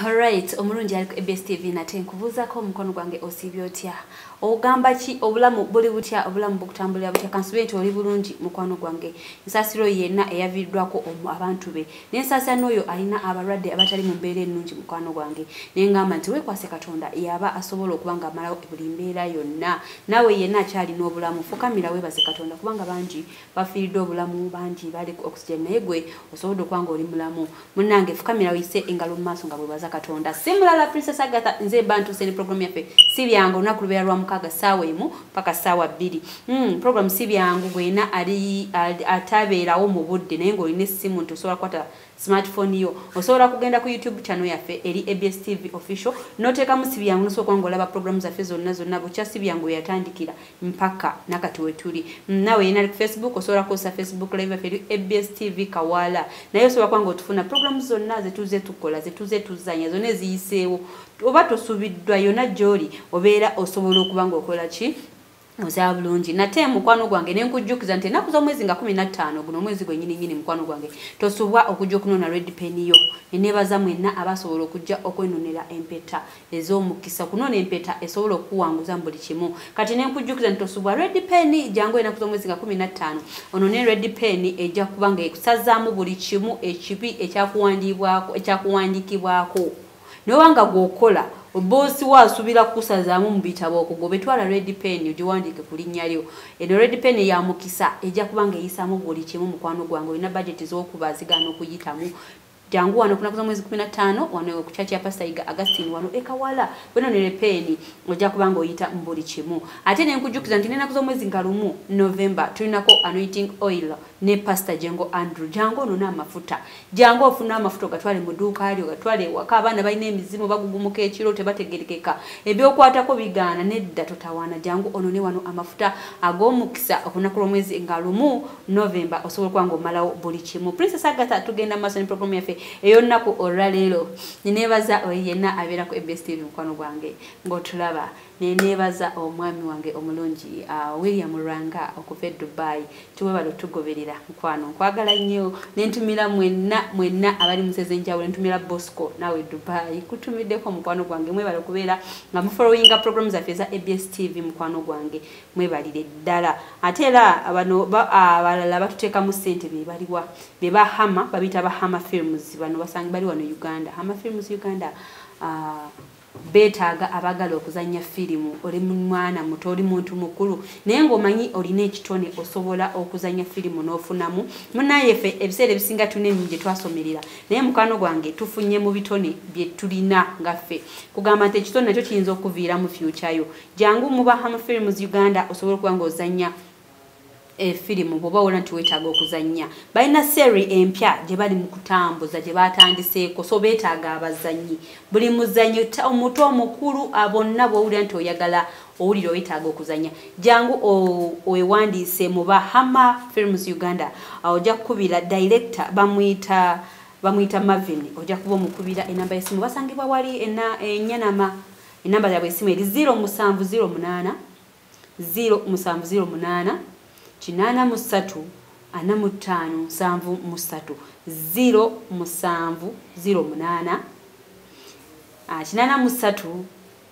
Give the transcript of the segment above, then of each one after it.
Alright, omulungi ali ku EBS TV nate nkubuuzako omukono gwange osibye otya? Ogamba ki obulamu buli butya obulamu bukutambulira butya kansibe nti oli bulungi mukwano gwange. Nsasiro yenna eyaviddwako abantu be. Nensasa n'oyo alina abalwadde abatali mu mbeera ennungi mukwano gwange. Nengamba nti weekwase Katonda yaba asobola okubanga amalawo buli mbeera yonna. Nawe yenna akyalina obulamu fukamira weebaze Katonda kubanga bangi bafiiridde obulamu bangi bali ku oxygen naye gwe osobola okubanga oli mulamu. Munnange fukamira wise engalo mu maaso nga bwebaza Katonda. Simulala Princess Agatha nze bantu seni program yaffe si byangu olunaku lubeera lwa mukaga saawa emu paka saawa 2. Program si byangu gwena ali atabeerawo mu budde naye ng'olina essimu nti osobola kukwata smartphone yo osobola kugenda ku YouTube channel yaffe eri EBS TV official noteekamu si byangu nosobola kubanga olaba program zaffe zonna bukya si byangu yatandikira mpaka nakati wetuli. Nawe yena ku Facebook osobola kukosa Facebook live yaffe eri EBS TV Kawala naye osobola kubanga otufuna program zonna zetuze tukola zetuze tuzanya zonna eziyiseewo oba tosubiddwa yonna gy'oli obeera osobola okubanga okola ki Ozaa bulungi nate mukwano gwange nenkujjukiza nti ennaku z'omwezi nga 15 guno omwezi gwennyini mukwano gwange tosubwa okujja okunona red pen yo eneebaza mwenna abasobola okujja okwenonera empeta ez'omukisa kunona empeta esobola okuwanguza buli kimu kati nenkujjukiza nti tosubwa red pen jangu ennaku z'omwezi nga 15 onone red pen ejja kubanga ekusazaamu buli kimu ekibi ekyakuwandikibwako nowanga gwokola Bosi wasubira kusazaamu mu bitabo okugobe twala red pen ujiwandike ku linnya lyo. Eno red pen ya mukisa ejja kubanga eyisaamu buli kimu mukwano gwange olina budget z'okubazigana okuyitamu. Jangu wano kuna mwezi 15 wano ku church ya Pastor Iga Augustine wano ekawala bweno ne pen ojja kubanga oyita mbuli kimu. Ate nenkujjukiza nti nena mwezi ngalumu November tulinako anointing oil ne Pastor Jengo Andrew jangu ono n'amafuta jangu ofuna amafuta gatwale mu duuka alyo gatwale waka abaana balina emizimu bagugumuka ekiro tebategerekeka ebyokwatako bigaana nedda totawana jangu ono ne wano amafuta ag'omukisa okunaku lw'omwezi ngalumu November osobola kubanga omalawo buli kimu. Princess Agatha tugenda maaso ne program yaffe eyo nnaku olwaleero neneebaza yenna abeera ku EBS TV mukwano gwange ng'otulaba neneebaza omwami wange omulungi William Rwanga okuva e Dubai tuwebala tugoberera mukwano nkwagala nnyo nentumira mwenna abali museze njawulo nentumira Bosco nawe Dubai kutumiddeko mukwano gwange mwebala okubeera nga mufollowinga programs zaffe za EBS TV mukwano gwange mwebalire ddala ate era abalala batuteeka mu ssente bebaliwa beba Hama babita ba Hama Films bano basangi bali wano Uganda Hama Films Uganda betaaga abagala okuzanya firimu oli mwana muto oli muntu mukulu naye ng'omanyi olina ekitone osobola okuzanya firimu n'ofunamu munnaye ffe ebiseera ebisinga tulina ennyo gye twasomerera naye mukwano gwange tufunye mu bitone bye tulina nga ffe kugamba nti ekitone nakyo kiyinza okuviira mu future yo jangu muba Hama Films Uganda osobola okuba ng'ozanya firimu boba wona nti weetaaga okuzanya balina seri empya gye bali mu kutambuza gye batandiseeko so beetaaga abazanyi buli muzanyi omuto omukulu bonna bw'owulira nti oyagala owulira weetaaga okuzanya jangu owewandiise muba Hama Films Uganda ojja kukubira director bamuyita Marvin ojja kuba omukubira enamba y'essimu basangibwa wali Enyanama enamba yaabwe essimu eri 0708 0708 Chinana musatu anamutano sanvu musatu 0708 Chinana musatu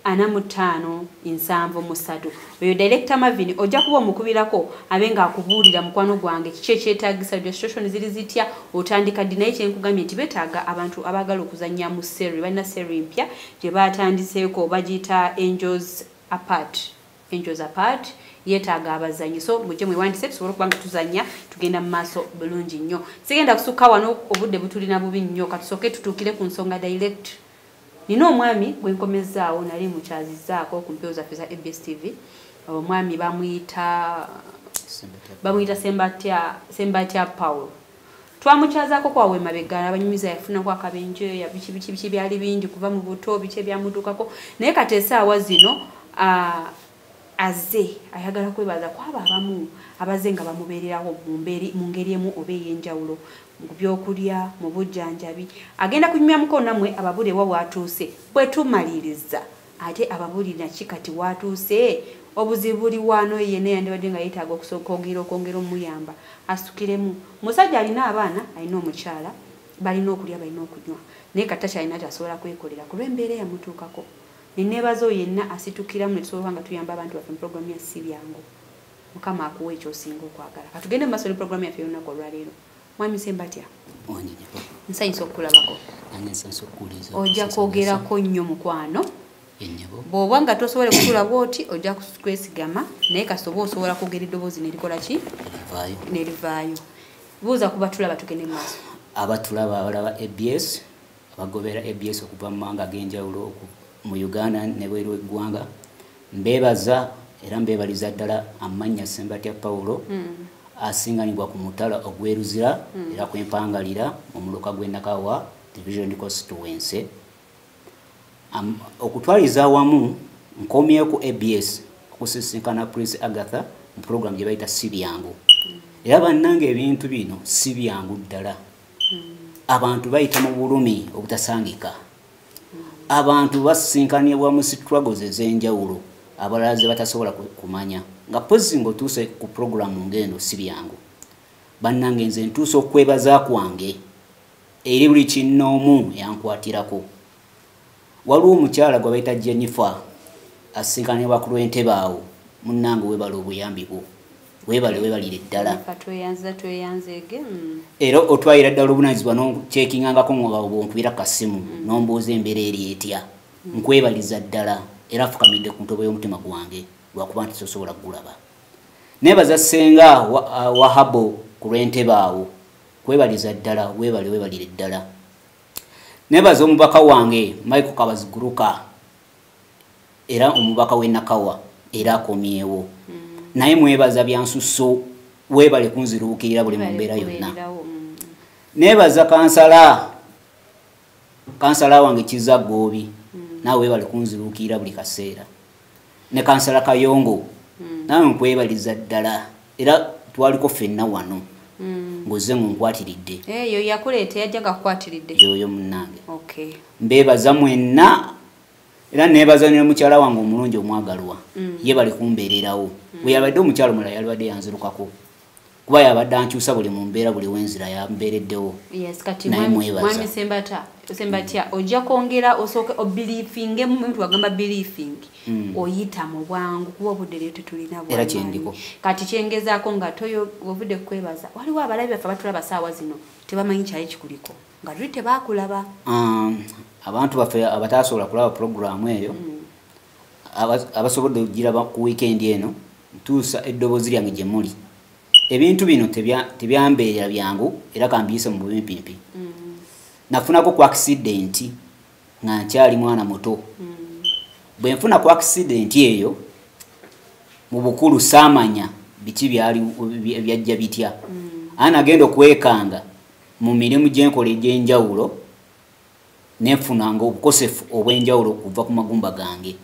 anamutano insanvu musatu oyo director Marvin ojja kuba omukubirako abenga akubuulira mukwano gwange kiki ekyetaagisa registration ziri zitya otandika dinaye kyenkugambye nti betaaga abantu abagala okuzanya mu seri balina seri mpya gye batandiseeko bagiyita Angels Apart yetaaga abazanyi so mujje mwewandise tusobola kubanga tuzanya tugenda mu maaso bulungi nnyo sigenda kusukka wano obudde butulina bubi nnyo katusooke tutuukire ku nsonga direct nina omwami gwenkomezaawo nali mukyazizaako ku mpeo zaffe za EBS TV omwami bamuyita Sembatya Paul twamukyazaako kwawe mabegala abanyumiza yafunako akabenje ya biki byali bingi kuva mu buto biki ebyamutuukako naye kati essaawa zino aze ayagala kwebaza kwaba abamu abaze nga bamubeererawo mu ngeri emu oba ey'enjawulo mu byokulya mu bujjanjabi agenda kunyumya mukono nammwe ababulewa watuuse bwe tumaliriza ate ababulira kikati watuuse obuzibu buli wano yenna yandibadde nga yeetaaga okwongera omuyamba asukiremu musajja alina abaana alina omukyala balina okulya balina okunywa naye kata kyalina kyasobola kwekolera ku lw'embeera eyamutuukako. Neneebaza oyo yenna asitukiramu ne tusobola nga tuyamba abantu baffe mu pulogulaamu ya si byangu. Mukama akuwa ekyosinga okwagala. Katugende mu maaso ne pulogulaamu yaffe y'olunaku olwaleero. Mwami Ssembatya, nsanyusa okukulabako. Ojja kwogerako nnyo mukwano. Bw'oba nga tosobola kutulaba oti ojja kwesigama naye kasoba osobola kwogera eddoboozi nerikola ki? Nerivaayo. Buuza ku batulaba tugende mu maaso. Abatulaba abalaba ABS, abagobera ABS okuva mu mawanga ag'enjawulo mu Uganda ne bweru w'eggwanga. Mbeebaza era mbeebaliza ddala amannya Ssembatya Paulo asinganibwa ku mutala ogweruzira era kwempangalira omuluka gw'e Nakawa Division Constituency. Okutwaliza awamu nkomyeyo ku ABS okusisinkana Prince Agatha mu program gye bayita si byangu. Era bannange ebintu bino si byangu ddala. Abantu bayita mu bulumi obutasangika. Abantu basinkanibwa mu struggles ez'enjawulo abalala ze batasobola kumanya. Nga pozi ng'otuuse ku programu ng'eno si byangu. Bannange nze ntuuse okwebaza kwange eri buli kinnoomu yankwatirako. Waliwo omukyala gwe bayita Jennifer asinkanibwa ku lw'entebe awo. Munnange weebala obuyambi bwo. Weebalire ddala. Era otwayira ddala obunaanyizibwa n'okyekingangako ng'onkubira kasimu n'ombuuza embeera eri etya. Nkwebaliza ddala era fukamidde ku ntobo y'omutima gwange lwakuba nti sosobola kugulaba. Neebaza ssenga Wahabo ku lw'entebe awo. Kwebaliza ddala, weebalire ddala. Neebaza omubaka wange Michael Kabaziguruka era omubaka w'e Nakawa era akomyewo. Naye mwebaza byansusso weebale kunziruukirira buli mu mbeera yonna. Neebaza kansala wange Kiza Goobi naawe weebale kunziruukirira buli kaseera. Ne kansala Kayongo naawe nkwebaliza ddala era twaliko ffenna wano ng'ozze nkwatiridde. Eyo yakuleeta yajjaga kukwatiridde. Yoyo munnange. Okay. Mbeebaza mwenna era neebaza ne mukyala wange omulungi omwagalwa. Ye bali kumbeererawo. Bwe yabadde omukyala omulala yalibadde yanzirukako. Kuba yabadde ankyusa buli mu mbeera buli w'enzira yambeereddewo. Yes, kati Mwami Ssembatya ojja kwongera osooke obeliefing muntu wagamba beliefing. Oyita mu bwangu kuba obudde leero tetulina bwangu. Era kyendiko. Kati kyengezaako nga toyo obudde kwebaza. Waliwo abalabi baffe abatulaba ssaawa zino tebamanyi kyali kikuliko. Nga tuli tebaakulaba. Abantu baffe abatasobola kulaba programu eyo abasobodde okugiraba ku weekend eno ntuusa eddoboozi lyange gye muli. Ebintu bino tebyambeera byangu era kambiyise mu bubimpimpi. Nafunako ku accident nga nkyali mwana muto. Bwe nfuna ku accident eyo mu bukulu saamanya biki byajja bitya. Nagenda okwekanga mu mirimu gy'enkola egy'enjawulo nefunanga obukosefu obw'enjawulo okuva ku magumba gange.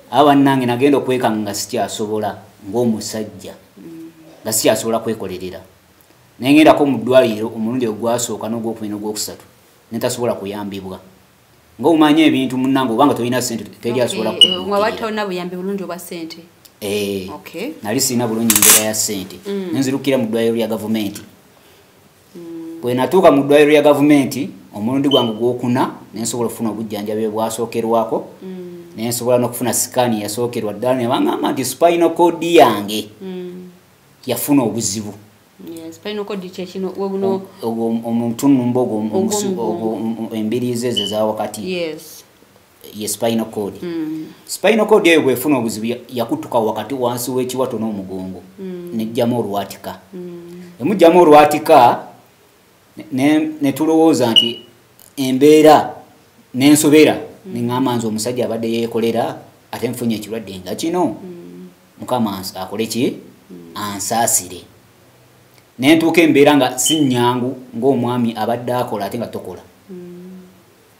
Bannange nagenda okwekanga nga sikyasobola ng'omusajja nga sikyasobola kwekolerera. Nengendako mu ddwaliro omulundi ogwasooka n'ogwokubiri n'ogwokusatu nentasobola kuyambibwa. Ng'omanya ebintu munnange obanga tolina ssente teri asobola kukubuukirira. Nga watolina buyambi bulungi obwa ssente. Nali sirina bulungi mbeera ya ssente. Nenzirukira mu ddwaliro lya gavumenti. Bwe natuuka mu ddwaliro lya gavumenti omulundi gwange gwokuna nensobola okufuna obujjanjabi bwasookerwako. Nensobola n'okufuna sikaani yasookerwa ddala ne baŋŋamba nti spinal cord yange yafuna obuzibu. Spinal cord kyekino omutunumba ogwo embiriizi ezo eza wakati. Ye spinal cord. Spinal cord eyo bwefuna obuzibu yakutuka wakati wansi w'ekiwato n'omugongo nejjamu olwatika. Emujjamu olwatika ne tulowooza nti embeera n'ensobera neŋŋamba nze omusajja abadde yeekolera ate nfunye ekirwadde nga kino Mukama akole ki ansaasire. Nentuuka embeera nga si nnyangu ng'omwami abadde akola ate nga tokola.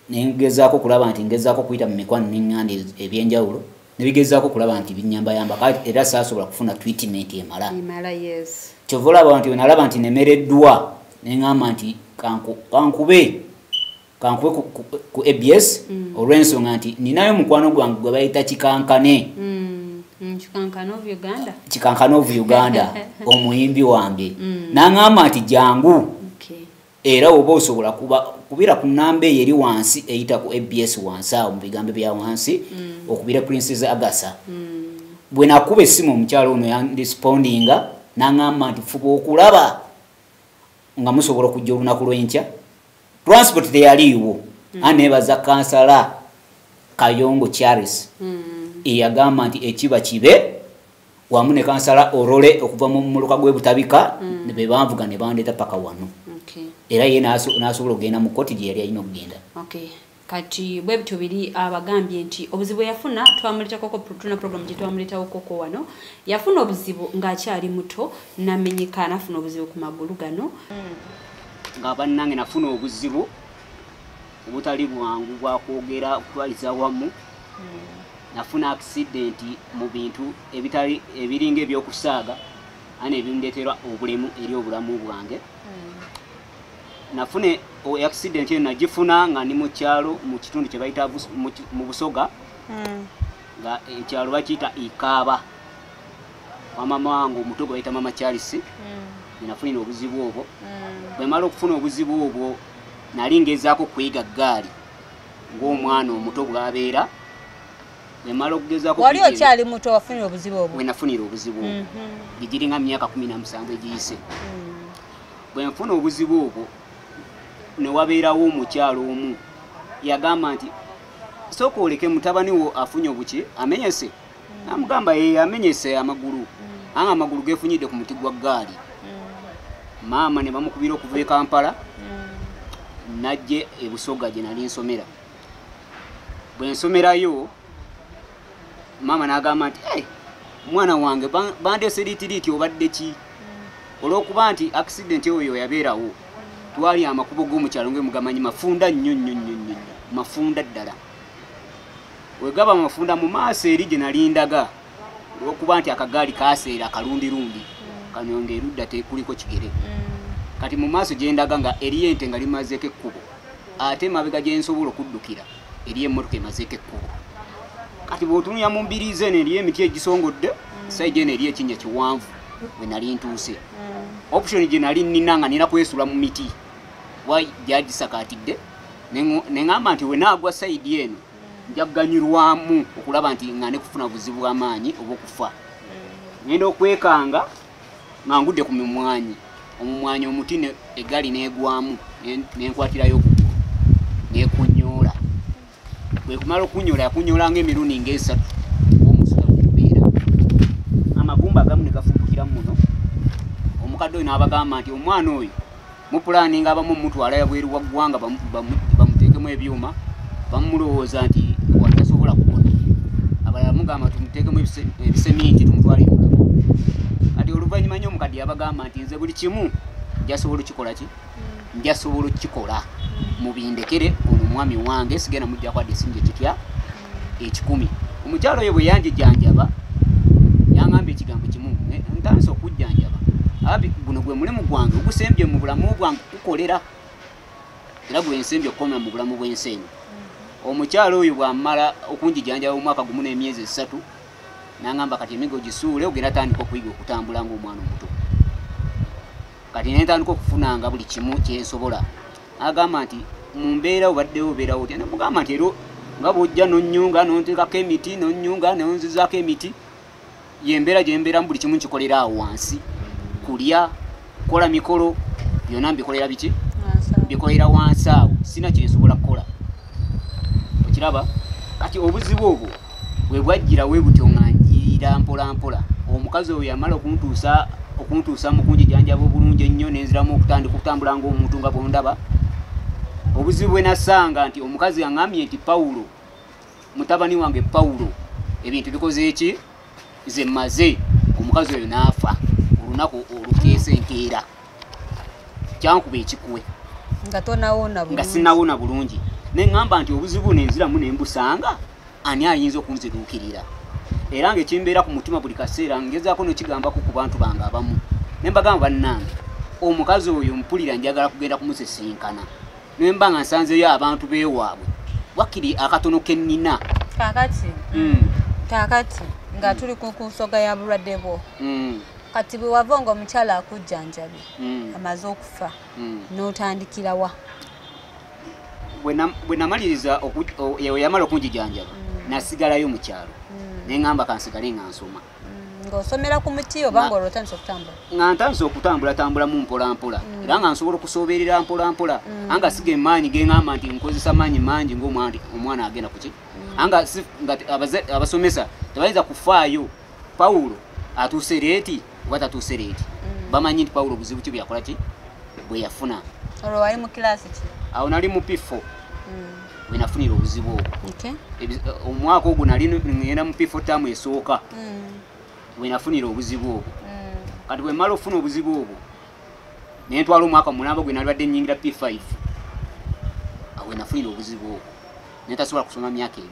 Nengezaako kulaba nti ngezaako kuyita mu mikwano n'eŋŋanda ebyenjawulo nebigezaako kulaba nti binyambayamba kati era saasobola kufuna treatment emala. Kyova olaba nti wenalaba nti nemereddwa neŋŋamba nti kankube ku ABS olw'ensonga nti ninayo mukwano gwange gwe bayita Kikankane. Kikankane of Uganda omuyimbi wange. N'aŋŋamba nti jangu era oba osobola kubira ku namba eyo eri wansi eyita ku ABS wansi awo mu bigambo bya wansi okubira Princess Agasa bwe nakuba essimu omukyalo ono yandespondinga n'aŋŋamba nti fuba okulaba nga musobola okujja olunaku lw'enkya transport teyaliiwo aneebaza kansala Kayongo Charles eyagamba nti ekiba kibe wamu ne kansala Orole okuva mu muluka gwe butabika be banvuga ne bandeeta paka wano era ye n'asobola okugenda mu kkooti gye yali alina okugenda kati bwe bityo biri abagambye nti obuzibu yafuna twamuleta koko tuna program gye twamuletawo koko wano yafuna obuzibu ng'akyali muto namenyeka nafuna obuzibu ku magulu gano nga bannange nafuna obuzibu obutali bwangu bwa kwogera kutwaliza wamu nafuna accident mu bintu ebiringa ebyokusaaga ane ebindeetera obulemu eri obulamu bwange nafune accident eno nagifuna nga ndi mu kyalo mu kitundu kye bayita mu Busoga nga ekyalo bakiyita Ikaaba wamama wange omuto gwe bayita Mama Charles nafunira obuzibu obwo bwe mala okufuna obuzibu obwo nali ngezaako kuyiga ggaali ng'omwana omuto bw'abeera bwe mala okugezaako wali okyali muto wafunira obuzibu obwo bwe nafunira obuzibu obwo gigiringa myaka 17 egiyise bwe nfuna obuzibu obwo ne wabeerawo omukyalo omu yagamba nti sooka oleke mutabani wo afunye obuki amenyese namugamba ye amenyese amagulu anga amagulu gefunyidde ku muti gwa ggaali maama ne bamukubira okuva e Kampala najje e Busoga gye nali nsomera bwe nsomerayo maama n'agamba nti mwana wange bandeese liitiriiti obadde ki olw'okuba nti accident oyo yabeerawo twali amakubo g'omukyalo ng'emugamanyi mafunda nnyo mafunda ddala wegaba mafunda mu maaso eri gye nali ndaga olw'okuba nti akagaali kaaseera akalundirundi kanyonga erudda tekuliko kigere kati mu maaso gye ndaga nga eriyo ente nga limazeeko ekkubo ate mabega gye nsobola okuddukira eriyo emmotoka emazeeko ekkubo kati bw'otunuya mu mbiriizi eno eriyo emiti egisongodde sayidi eno eriyo ekinnya kiwanvu bwe nali ntuuse option gye nali nnina nga nina kwesula mu miti gyagisakaatidde ne ŋŋamba nti we naagwa sayidi eno njagganyirwamu okulaba nti nga ne kufuna buzibu bw'amaanyi oba okufa ngenda okwekanga nga ngudde ku mimwanyi omumwanyi omuti eggaali neegwamu nenkwatirayo okugulu nekunyoola bwe kumala okunyoola yakunyoola ng'emirundi ng'esatu ng'omusuka gukubeera amagumba agamu ne gafumbukira muno omukadde oyo n'abagamba nti omwana oyo mupulaninga abamu mutwala yabweru wa ggwanga bamuteekemu ebyuma bamulowooza nti watasobola kuwona abalala mugamba tumuteekemu ebiseminti tumutwale mulamu kati oluvannyuma nnyo omukadde yabagamba nti nze buli kimu njasobola okukikola ki njasobola okukikola mubindekere ono omwami wange sigenda mujja kwadde esinja ekitya 10 omukyalo oyo bwe yanjijanjaba yaŋŋamba ekigambo kimu ntandise okujjanjaba abi guno gwe mulimu gwange ogusembye mu bulamu bwange kukolera era gwe nsembye okukomera mu bulamu bw'ensi eno omukyalo oyo bw'amala okunjijanjaba omwaka gumu n'emyezi 3 n'aŋŋamba kati emigo gisuule ogenda tandika okuyiga okutambula ng'omwana omuto kati nentandika okufunanga buli kimu kyensobola agamba nti mu mbeera obaddewo obeerawo otya nemugamba nti ero nga bw'ojja nonnyunga nonteekako emiti nonnyunga nonzizaako emiti yembeera gyembeeramu buli kimu nkikolera awo wansi kulya kukola mikolo byonna mbikolera biki bikolera wansi awo sina kyensobola kukola okiraba kati obuzibu obwo bwe bwajjira we butyo nga njirira mpola mpola omukazi oyo yamala okuntuusa mu kunjijanjaba obulungi ennyo nenziramu okutandika okutambula ng'omuntu nga bwondaba obuzibu bwe nasanga nti omukazi yaŋŋambye nti Pawulo mutabani wange Pawulo ebintu bikoze eki ze mmaze omukazi oyo n'afa olunaku olukeesa enkeera kyankuba ekikuwe nga sinawona bulungi neŋŋamba nti obuzibu nenziramu nembusanga ani ayinza okunziruukirira era ng'ekimbeera ku mutima buli kaseera ngezaako nokigambako ku bantu bange abamu nembagamba bannange omukazi oyo mpulira njagala kugenda kumusisinkana nemba nga nsanzeyo abantu beewaabwe wakiri akatono kennina kakati nga tuli ku nsonga ya bulwadde bwo kati bwe wava nga omukyala akujjanjabi amaze okufa n'otandikira wa bwe namaliriza yamala okunjijanjaba nasigalayo mu kyalo ne ngamba kansigale nga nsoma ng'osomera ku muti oba nga olwotandisa okutambula nga ntandisa okutambula mu mpolampola era nga nsobola okusoberera mpolampola anga siga emaanyi geŋŋamba nti nkozesa maanyi mangi ng'omwana agenda kuki anga abasomesa tebayinza kufaayo Pawulo atuuse leeti oba tatuuse leeti bamanyi nti Pawulo buzibu ki byakola ki bwe yafuna olwo wali mu kilaasi ki awo nali mu P4 bwe nafunira obuzibu obwo omwaka ogwo nali ngenda mu P4 ttaamu esooka bwe nafunira obuzibu obwo kati bwe mmala okufuna obuzibu obwo ne ntwala omwaka mulamba gwe nalibadde nnyingira P5 awo we nafunira obuzibu obwo ne tasobola kusoma myaka 2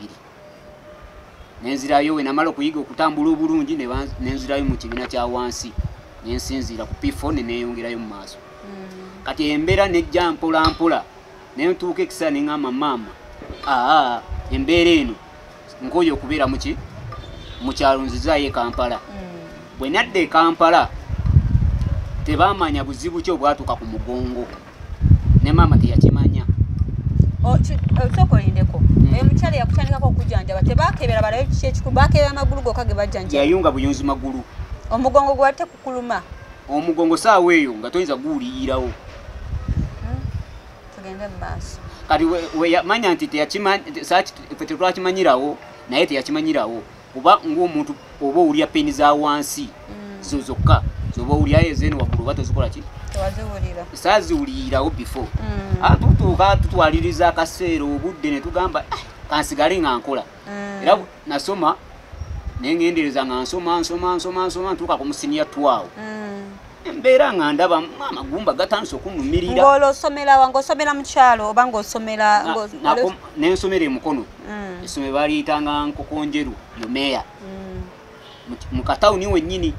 nenzirayo we namala okuyiga okutambula obulungi nenzirayo mu kibiina kya wansi nensinziira ku P4 neneyongerayo mu maaso kati embeera nejja mpolampola nentuuka ekiseera neŋŋamba maama embeera eno nkoye okubeera muki mu kyalo nzizaayo e Kampala bwe nadda e Kampala tebamanya buzibu ki obwatuuka ku mugongo ne maama teyakimanya osooka olindeko oyo mukyala yakutandikako okujjanjaba tebakebera balayo kiki ekikulu bakebera amagulu gokka ge bajjanjaba yayunga buyunzi magulu omugongo gwe watte kukuluma omugongo saawa eyo nga toyinza guwuliyirawo tugende mu maaso kati we yamanya nti tetwakimanyirawo naye teyakimanyirawo kuba ng'omuntu oba owulya peni za wansi zo zokka zoba owulyayo ezeeno waggulu oba tozikola ki tewaziwulira saaziwulirirawo before tutuuka tutwaliriza akaseera obudde ne tugamba kansigale nga nkola era nasoma nengendereza nga nsoma ntuuka ku musiniya 12 embeera nga ndaba amagumba gatandise okunumirira ng'olosomera wange osomera mu kyalo oba ng'osomera nensomera emukono essomero baliyitanga Nkokonjeru yomeya mu katawuni wennyini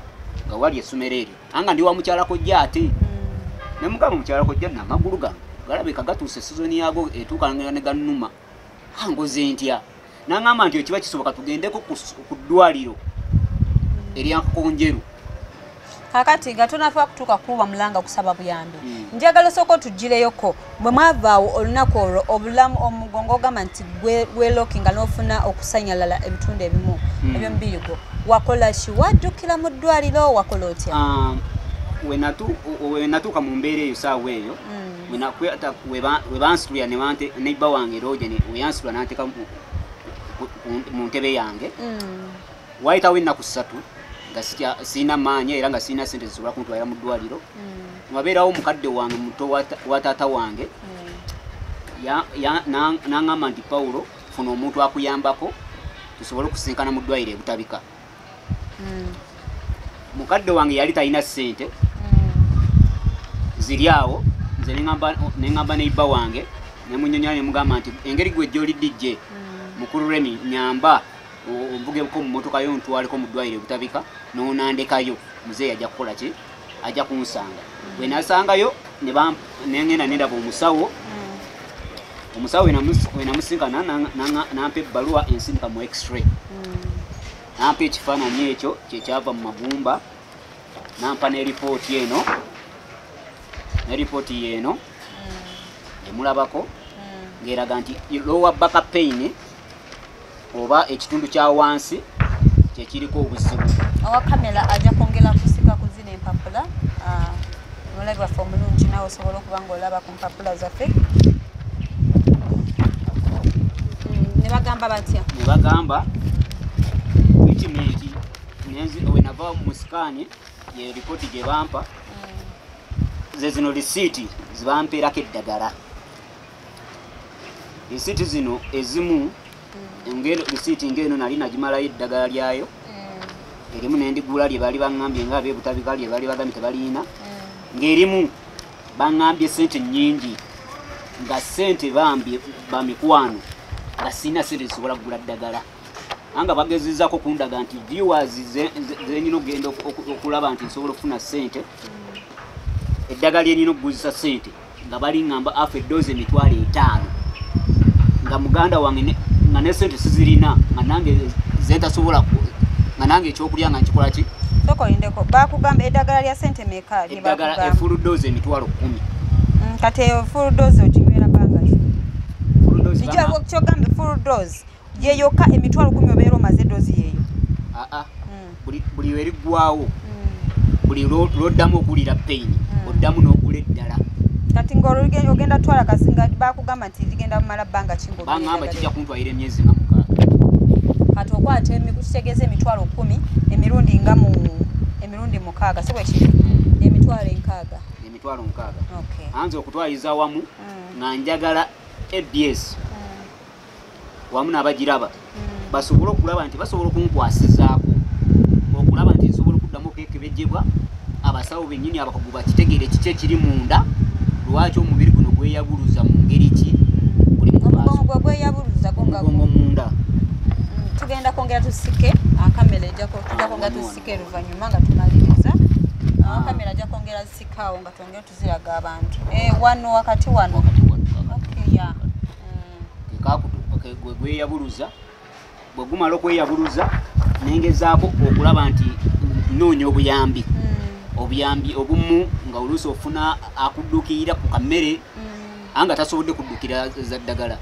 nga wali essomero eryo anga ndi wa mukyala kojja ate ne mugamba mukyala kojja n'amagulu gange galabika gatuuse sizoni yaago etuuka ne gannuma ngoze ntya n'aŋŋamba nti ekiba kisoboka tugendeko ku ddwaliro erya Nkokonjeru kakati nga tonafa kutuuka kuba mulanga kusaba buyambi njagala soko tujireyoko bwe mwavaawo olunaku olwo obulamu omugongo ogamba nti gwelokinga n'ofuna okusanyalala ebitundu ebimu ebyomubiri gwo wakola ki waddukira mu ddwaliro wakola otya we natuuka mu mbeera eyo saawa eyo we bansitulira nebba wange roje weyansitula nanteeka mu ntebe yange wayitawo ennaku 3 nga siina maanyi era nga siina sente zisobola kuntwalira mu ddwaliro wabeerawo mukadde wange muto wa taata wange n'aŋŋamba nti Pawulo funa omuntu akuyambako tusobole okusinkana mu ddwaliro ebutabika mukadde wange yali talina ssente ziri awo nze neŋŋamba neibba wange nemunyonyola nemugamba nti engeri gwe gy'olidijje mukulu Remi nyamba ovugeko mu motoka yo ntwaleko mu ddwaliro ebutabika n'onandekayo muzeeyi ajja kukola ki ajja kunsanga bwe nasangayo nengenda nendaba omusawo we namusinkana nampa ebbaluwa ensindika mu x-ray nampa ekifaananyi ekyo kyekyava mu magumba nampa n'eripooti yeeno emulabako ng'eraga nti lower back pain oba ekitundu kya wansi kyekiriko obuzibu awa kamera ajja kwongera kusika ku zino empapula omulabi waffe omulungi nawe osobola okuba ng'olaba ku mpapula zaffe ne bagamba batya ne bagamba witimenti we nava mu sikaani ye ripooti gye bampa ze zino lisiiti zibampeerako eddagala lisiiti zino ezimu lisiiti ng'eno nali nagimalayo eddagala lyayo erimu nendigula lye baali baŋŋambye nga abeebutabika lye baali bagambye tebaliina ng'erimu baŋŋambye sente nnyingi nga sente bambye bamikwano nga sirina sente zisobola kugula ddagala anga bagezezzaako kundaga nti viewers zenyina okugenda okulaba nti nsobola okufuna sente eddagala lyenina okuguzisa sente nga baliŋŋamba afa eddoozi emitwalo 5 nga muganda wange nga ne sente sizirina nga nange zentasobola nga nange ekyokulya nga nkikola ki Soko indeko bakugamba eddagala lya sente meka lye bakugamba. Eddagala full dose emitwalo 10. Kate full dose okinywera banga ki? Full dose. Kijja kyogambe full dose. Je yoka emitwalo 10 obeera omaze dose yeyo. Buli werigwawo. Buli loddamu okulira pain. Oddamu n'okula eddala. Kati ngolo ogenda twala kasinga bakugamba nti ligenda mumala banga kingo. Bangamba kijja kuntwalira emyezi nga 6. Kati okwate emikutegeze emitwalo 10 emirundi nga mu emirundi 6 sibwe ki? Emitwalo 6. Emitwalo 6. Okay. Anze okutwaliza wamu nga njagala ABS. Wamu n'abagiraba. Basobola okulaba nti basobola okunkwasizaako. Okulaba nti nsobola okuddamu okekebejjebwa abasawo bennyini abakugu bakitegeere kiki ekiri munda lwaki omubiri guno gweyabuluza mu ngeri ki buli mugongo gweyabuluza gongo munda. Tugenda kwongera tusike akamera ejjako tujja kwongera tusike luvannyuma nga tumaliriza. Akamera ajja kwongera zisikawo nga twongera tuziraga abantu. Wano wakati wano. Okay, yeah. Gwe gweyabuluza bwe gumala okweyabuluza nengezaako okulaba nti noonya obuyambi. Obuyambi obumu nga oluusi ofuna akuddukirira ku kamere anga tasobodde kuddukira za ddagala.